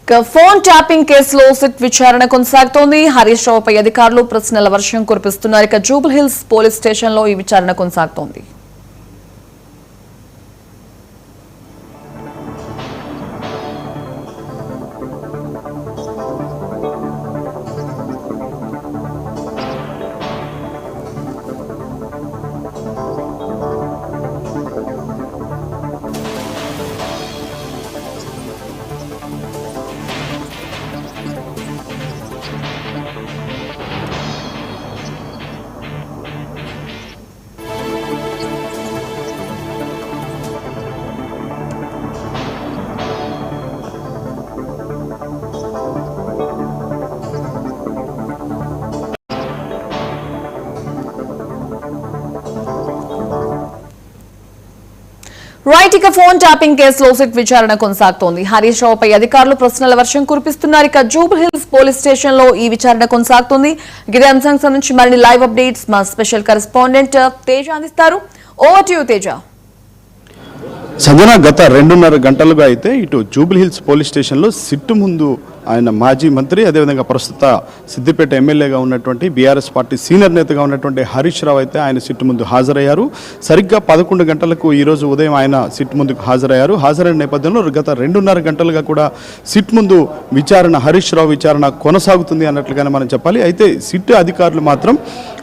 Phone tapping కేసులో SIT విచారణ కొనసాగుతోంది. హరీష్ రావుపై అధికారులు ప్రశ్నల వర్షం కురిపిస్తున్నారు. ఇక జూబిల్ హిల్స్ పోలీస్ స్టేషన్లో ఈ విచారణ కొనసాగుతోంది. రైట్, ఇక ఫోన్ ట్యాపింగ్ కేసులో సిట్ విచారణ కొనసాగుతోంది. హరీష్ రావుపై అధికారులు ప్రశ్నల వర్షం కురిపిస్తున్నారు. ఇక జూబిల్ హిల్స్ పోలీస్ స్టేషన్ లో ఈ విచారణ కొనసాగుతోంది. ఇదే అంశానికి సంబంధించి మరిన్ని లైవ్ అప్డేట్స్ మా స్పెషల్ కరెస్పాండెంట్ తేజ అందిస్తారు. Over to you Teja. Sanjana, గత 2.5 గంటలుగా అయితే ఇటు జూబిల్ హిల్స్ పోలీస్ స్టేషన్లో సిట్టు ముందు ఆయన మాజీ మంత్రి, అదేవిధంగా ప్రస్తుత సిద్దిపేట ఎమ్మెల్యేగా ఉన్నటువంటి బీఆర్ఎస్ పార్టీ సీనియర్ నేతగా ఉన్నటువంటి హరీష్ రావు అయితే ఆయన సిట్టు ముందు హాజరయ్యారు. సరిగ్గా 11 గంటలకు ఈరోజు ఉదయం ఆయన సిట్ ముందుకు హాజరయ్యారు. హాజరైన నేపథ్యంలో గత 2.5 గంటలుగా కూడా సిట్ ముందు విచారణ, హరీష్ రావు విచారణ కొనసాగుతుంది అన్నట్లుగానే మనం చెప్పాలి. అయితే సిట్ అధికారులు మాత్రం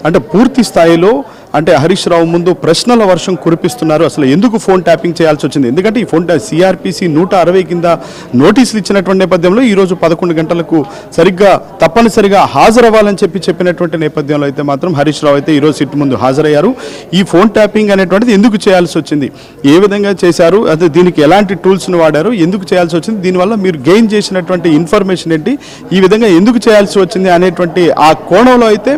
అంటే పూర్తి స్థాయిలో హరీష్ రావు ముందు ప్రశ్నల వర్షం కురిపిస్తున్నారు. అసలు ఎందుకు ఫోన్ ట్యాపింగ్ చేయాల్సి వచ్చింది? ఎందుకంటే ఈ ఫోన్ సిఆర్పిసి 160 కింద నోటీసులు ఇచ్చినటువంటి నేపథ్యంలో ఈరోజు 11 గంటలకు సరిగ్గా తప్పనిసరిగా హాజరవ్వాలని చెప్పినటువంటి నేపథ్యంలో అయితే మాత్రం హరీష్ రావు అయితే ఈరోజు సిట్ ముందు హాజరయ్యారు. ఈ ఫోన్ ట్యాపింగ్ అనేటువంటిది ఎందుకు చేయాల్సి వచ్చింది, ఏ విధంగా చేశారు, అదే దీనికి ఎలాంటి టూల్స్ను వాడారు, ఎందుకు చేయాల్సి వచ్చింది, దీనివల్ల మీరు గెయిన్ చేసినటువంటి ఇన్ఫర్మేషన్ ఏంటి, ఈ విధంగా ఎందుకు చేయాల్సి వచ్చింది అనేటువంటి ఆ కోణంలో అయితే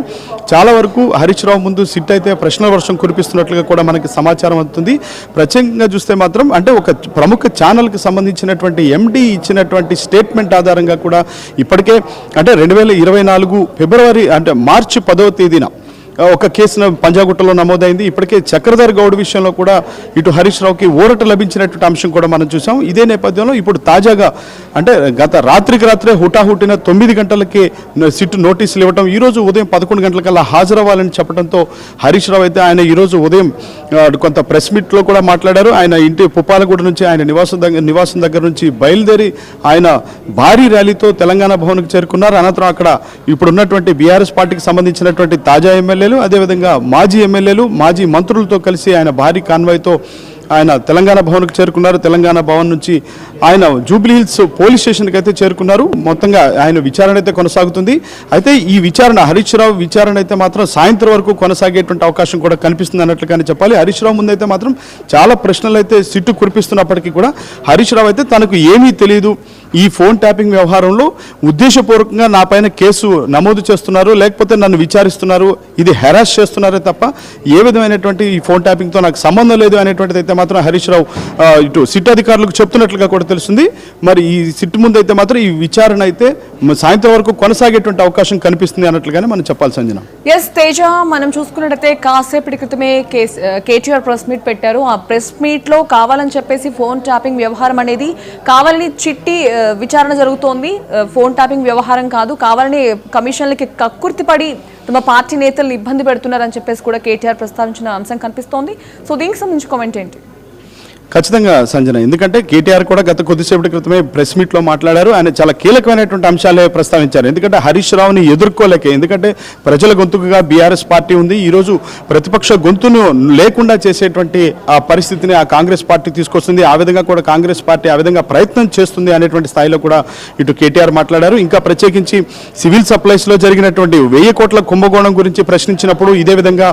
చాలా వరకు హరీష్ రావు ముందు సిట్ అయితే ప్రశ్నల వర్షం కురిపిస్తున్నట్లుగా కూడా మనకి సమాచారం అవుతుంది. ప్రత్యేకంగా చూస్తే మాత్రం ఒక ప్రముఖ ఛానల్కి సంబంధించినటువంటి ఎండి ఇచ్చినటువంటి స్టేట్మెంట్ ఆధారంగా కూడా ఇప్పటికే 2024 ఫిబ్రవరి మార్చి 10వ తేదీన ఒక కేసును పంజాగుట్టలో నమోదైంది. ఇప్పటికే చక్రధర్ గౌడ్ విషయంలో కూడా ఇటు హరీష్ రావుకి ఊరట లభించినటువంటి అంశం కూడా మనం చూసాం. ఇదే నేపథ్యంలో ఇప్పుడు తాజాగా గత రాత్రే హుటాహుటిన 9 గంటలకే సిట్ నోటీసులు ఇవ్వడం, ఈరోజు ఉదయం 11 గంటలకల్లా హాజరవ్వాలని చెప్పడంతో హరీష్ రావు అయితే ఆయన ఈరోజు ఉదయం కొంత ప్రెస్ మీట్లో కూడా మాట్లాడారు. ఆయన ఇంటి పుప్పాలగూడ నుంచి ఆయన నివాసం దగ్గర నుంచి బయలుదేరి ఆయన భారీ ర్యాలీతో తెలంగాణ భవన్కు చేరుకున్నారు. అనంతరం అక్కడ ఇప్పుడున్నటువంటి బీఆర్ఎస్ పార్టీకి సంబంధించినటువంటి తాజా ఎమ్మెల్యేలు, అదేవిధంగా మాజీ ఎమ్మెల్యేలు, మాజీ మంత్రులతో కలిసి ఆయన భారీ కాన్వాయ్తో ఆయన తెలంగాణ భవన్కు చేరుకున్నారు. తెలంగాణ భవన్ నుంచి ఆయన జూబిలీ హిల్స్ పోలీస్ స్టేషన్కి అయితే చేరుకున్నారు. మొత్తంగా ఆయన విచారణ అయితే కొనసాగుతుంది. అయితే ఈ విచారణ, హరీష్ రావు విచారణ అయితే మాత్రం సాయంత్రం వరకు కొనసాగేటువంటి అవకాశం కూడా కనిపిస్తుంది అన్నట్లుగానే చెప్పాలి. హరీష్ రావు ముందైతే మాత్రం చాలా ప్రశ్నలు అయితే సిట్టు కురిపిస్తున్నప్పటికీ కూడా హరీష్ రావు అయితే తనకు ఏమీ తెలియదు, ఈ ఫోన్ ట్యాపింగ్ వ్యవహారంలో ఉద్దేశపూర్వకంగా నా పైన కేసు నమోదు చేస్తున్నారు, లేకపోతే నన్ను విచారిస్తున్నారు, ఇది హెరాస్ చేస్తున్నారే తప్ప ఏ విధమైనటువంటి ఈ ఫోన్ ట్యాపింగ్తో నాకు సంబంధం లేదు అనేటువంటిది అయితే మాత్రం హరీష్ రావు ఇటు సిట్ అధికారులకు చెప్తున్నట్లుగా కూడా తెలుస్తుంది. మరి ఈ సిట్ ముందు అయితే మాత్రం ఈ విచారణ అయితే సాయంత్రం వరకు కొనసాగేటువంటి అవకాశం కనిపిస్తుంది అన్నట్లుగానే మనం చెప్పాలి. సంజన, ఎస్ తేజ, మనం చూసుకున్నట్టయితే కాసేపటి క్రితమే కేటీఆర్ ప్రెస్ మీట్ పెట్టారు. ఆ ప్రెస్ మీట్ లో కావాలని చెప్పేసి ఫోన్ ట్యాపింగ్ వ్యవహారం అనేది కావాలని చిట్టి విచారణ జరుగుతోంది, ఫోన్ ట్యాపింగ్ వ్యవహారం కాదు, కావాలని కమిషన్లకి కక్కుర్తిపడి తమ పార్టీ నేతలను ఇబ్బంది పెడుతున్నారని చెప్పేసి కూడా కేటీఆర్ ప్రస్తావించిన అంశం కనిపిస్తోంది. సో దీనికి సంబంధించి కామెంట్ ఏంటి? ఖచ్చితంగా సంజన, ఎందుకంటే కేటీఆర్ కూడా గత కొద్దిసేపటి క్రితమే ప్రెస్ మీట్లో మాట్లాడారు. ఆయన చాలా కీలకమైనటువంటి అంశాలే ప్రస్తావించారు. ఎందుకంటే హరీష్ రావుని ఎదుర్కోలేక, ఎందుకంటే ప్రజల గొంతుకుగా బీఆర్ఎస్ పార్టీ ఉంది, ఈరోజు ప్రతిపక్ష గొంతును లేకుండా చేసేటువంటి ఆ పరిస్థితిని ఆ కాంగ్రెస్ పార్టీ తీసుకొస్తుంది, ఆ విధంగా కూడా కాంగ్రెస్ పార్టీ ఆ విధంగా ప్రయత్నం చేస్తుంది అనేటువంటి స్థాయిలో కూడా ఇటు కేటీఆర్ మాట్లాడారు. ఇంకా ప్రత్యేకించి సివిల్ సప్లైస్లో జరిగినటువంటి 1000 కోట్ల కుంభకోణం గురించి ప్రశ్నించినప్పుడు ఇదే విధంగా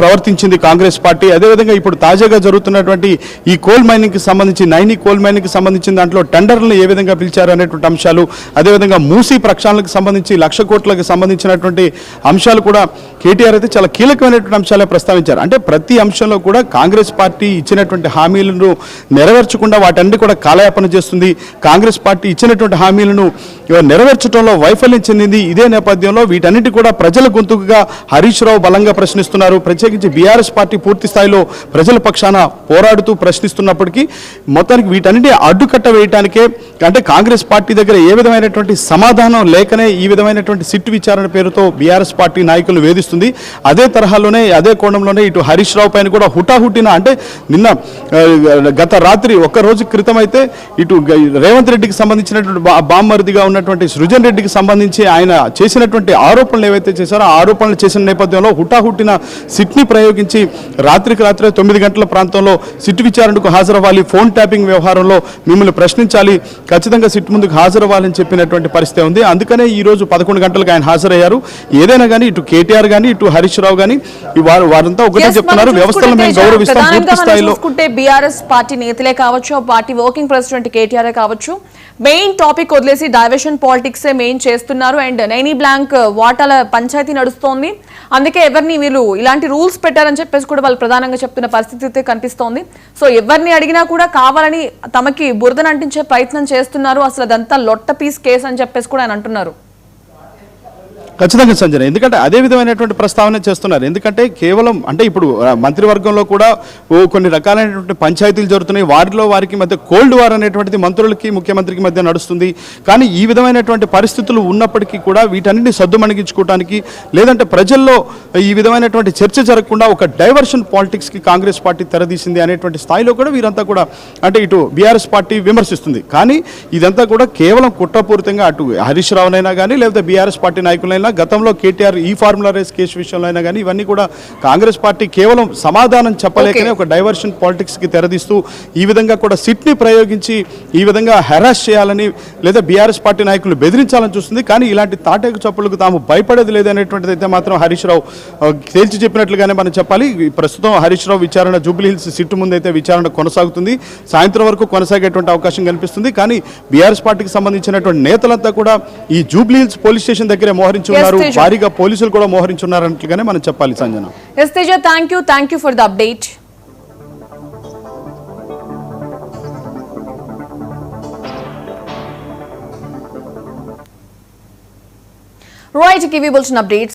ప్రవర్తించింది కాంగ్రెస్ పార్టీ. అదేవిధంగా ఇప్పుడు తాజాగా జరుగుతున్నటువంటి ఈ కోల్ మైనింగ్ కి సంబంధించి, నైని కోల్ మైనింగ్ కి సంబంధించిన దాంట్లో టెండర్లను ఏ విధంగా పిలిచారు అనేటువంటి అంశాలు, అదేవిధంగా మూసీ ప్రక్షాళనకు సంబంధించి 1,00,000 కోట్లకు సంబంధించినటువంటి అంశాలు కూడా కేటీఆర్ అయితే చాలా కీలకమైనటువంటి అంశాలే ప్రస్తావించారు. అంటే ప్రతి అంశంలో కూడా కాంగ్రెస్ పార్టీ ఇచ్చినటువంటి హామీలను నెరవేర్చకుండా వాటన్ని కూడా కాలయాపన చేస్తుంది, కాంగ్రెస్ పార్టీ ఇచ్చినటువంటి హామీలను నెరవేర్చడంలో వైఫల్యం చెందింది. ఇదే నేపథ్యంలో వీటన్నిటి కూడా ప్రజల గొంతుకుగా హరీష్ రావు బలంగా ప్రశ్నిస్తున్నారు. ప్రత్యేకించి బీఆర్ఎస్ పార్టీ పూర్తి స్థాయిలో ప్రజల పక్షాన పోరాడుతూ ప్రశ్నిస్తున్నప్పటికీ మొత్తానికి వీటన్నిటి అడ్డుకట్ట వేయటానికే అంటే కాంగ్రెస్ పార్టీ దగ్గర ఏ విధమైనటువంటి సమాధానం లేకనే ఈ విధమైనటువంటి సిట్ విచారణ పేరుతో బీఆర్ఎస్ పార్టీ నాయకులు వేధిస్తుంది. అదే తరహాలోనే అదే కోణంలోనే ఇటు హరీష్ రావు పైన కూడా హుటాహుటిన అంటే నిన్న గత రాత్రి ఒక్క రోజు క్రితం అయితే ఇటు రేవంత్ రెడ్డికి సంబంధించినటువంటి బామ్మర్దిగా ఉన్నటువంటి సృజన్ రెడ్డికి సంబంధించి ఆయన చేసినటువంటి ఆరోపణలు ఏవైతే చేశారో ఆ ఆరోపణలు చేసిన నేపథ్యంలో హుటాహుటిన సిట్ని ప్రయోగించి రాత్రికి రాత్రే 9 గంటల ప్రాంతంలో సిట్ విచారణకు హాజరవ్వాలి, ఫోన్ ట్యాపింగ్ వ్యవహారంలో మిమ్మల్ని ప్రశ్నించాలి, ఖచ్చితంగా సిట్ ముందుకు హాజరవ్వాలని చెప్పినటువంటి పరిస్థితి ఉంది. అందుకనే ఈ రోజు 11 గంటలకు ఆయన హాజరయ్యారు. ఏదైనా కానీ ఇటు కేటీఆర్ కానీ ఇటు హరీష్ రావు కానీ వారంతా ఒకటే చెప్తున్నారు, వ్యవస్థలను మేము గౌరవిస్తాం. పూర్తి స్థాయిలో బీఆర్ఎస్ పార్టీ నేతలే కావచ్చు, పార్టీ వర్కింగ్ ప్రెసిడెంట్ కేటీఆర్ కావచ్చు, మెయిన్ టాపిక్ వదిలేసి డైవర్షన్ పాలిటిక్స్ మెయిన్ చేస్తున్నారు. అండ్ నైనీ బ్లాంక్ వాటాల పంచాయతీ నడుస్తోంది. అందుకే ఎవరిని వీళ్ళు ఇలాంటి రూల్స్ పెట్టారని చెప్పేసి కూడా వాళ్ళు ప్రధానంగా చెప్తున్న పరిస్థితి అయితే కనిపిస్తోంది. సో ఎవరిని అడిగినా కూడా కావాలని తమకి బురదను అంటించే ప్రయత్నం చేస్తున్నారు, అసలు అదంతా లొట్ట పీస్ కేసు అని చెప్పేసి కూడా ఆయన అంటున్నారు. ఖచ్చితంగా సంజన, ఎందుకంటే అదే విధమైనటువంటి ప్రస్తావన చేస్తున్నారు. ఎందుకంటే కేవలం అంటే ఇప్పుడు మంత్రివర్గంలో కూడా కొన్ని రకాలైనటువంటి పంచాయతీలు జరుగుతున్నాయి, వారిలో వారికి మధ్య కోల్డ్ వార్ అనేటువంటిది మంత్రులకి ముఖ్యమంత్రికి మధ్య నడుస్తుంది. కానీ ఈ విధమైనటువంటి పరిస్థితులు ఉన్నప్పటికీ కూడా వీటన్నిటిని సద్దుమణిగించుకోవడానికి లేదంటే ప్రజల్లో ఈ విధమైనటువంటి చర్చ జరగకుండా ఒక డైవర్షన్ పాలిటిక్స్కి కాంగ్రెస్ పార్టీ తెరదీసింది అనేటువంటి స్థాయిలో కూడా వీరంతా కూడా అంటే ఇటు బీఆర్ఎస్ పార్టీ విమర్శిస్తుంది. కానీ ఇదంతా కూడా కేవలం కుట్రపూరితంగా అటు హరీష్ రావునైనా కానీ లేకపోతే బీఆర్ఎస్ పార్టీ నాయకులైనా గతంలో కేటీఆర్ ఈ ఫార్ములా రేస్ కేసు విషయంలో అయినా కానీ ఇవన్నీ కూడా కాంగ్రెస్ పార్టీ కేవలం సమాధానం చెప్పలేకనే ఒక డైవర్షన్ పాలిటిక్స్కి తెరదీస్తూ ఈ విధంగా కూడా సిట్ని ప్రయోగించి ఈ విధంగా హెరాస్ చేయాలని లేదా బీఆర్ఎస్ పార్టీ నాయకులు బెదిరించాలని చూస్తుంది. కానీ ఇలాంటి తాటేకు చప్పులకు తాము భయపడేది లేదనేటువంటిది అయితే మాత్రం హరీష్ రావు తేల్చి చెప్పినట్లుగానే మనం చెప్పాలి. ప్రస్తుతం హరీష్ రావు విచారణ జూబ్లీ హిల్స్ సిట్టు ముందు అయితే విచారణ కొనసాగుతుంది. సాయంత్రం వరకు కొనసాగేటువంటి అవకాశం కనిపిస్తుంది. కానీ బీఆర్ఎస్ పార్టీకి సంబంధించినటువంటి నేతలంతా కూడా ఈ జూబ్లీ హిల్స్ పోలీస్ స్టేషన్ దగ్గరే మోహరించి భారీగా పోలీసులు కూడా మోహరించున్నారన్నట్లుగానే మనం చెప్పాలి Sanjana. Yes Teja, thank you for the update. Right, కి ఇవి బులెటిన్ అప్డేట్స్.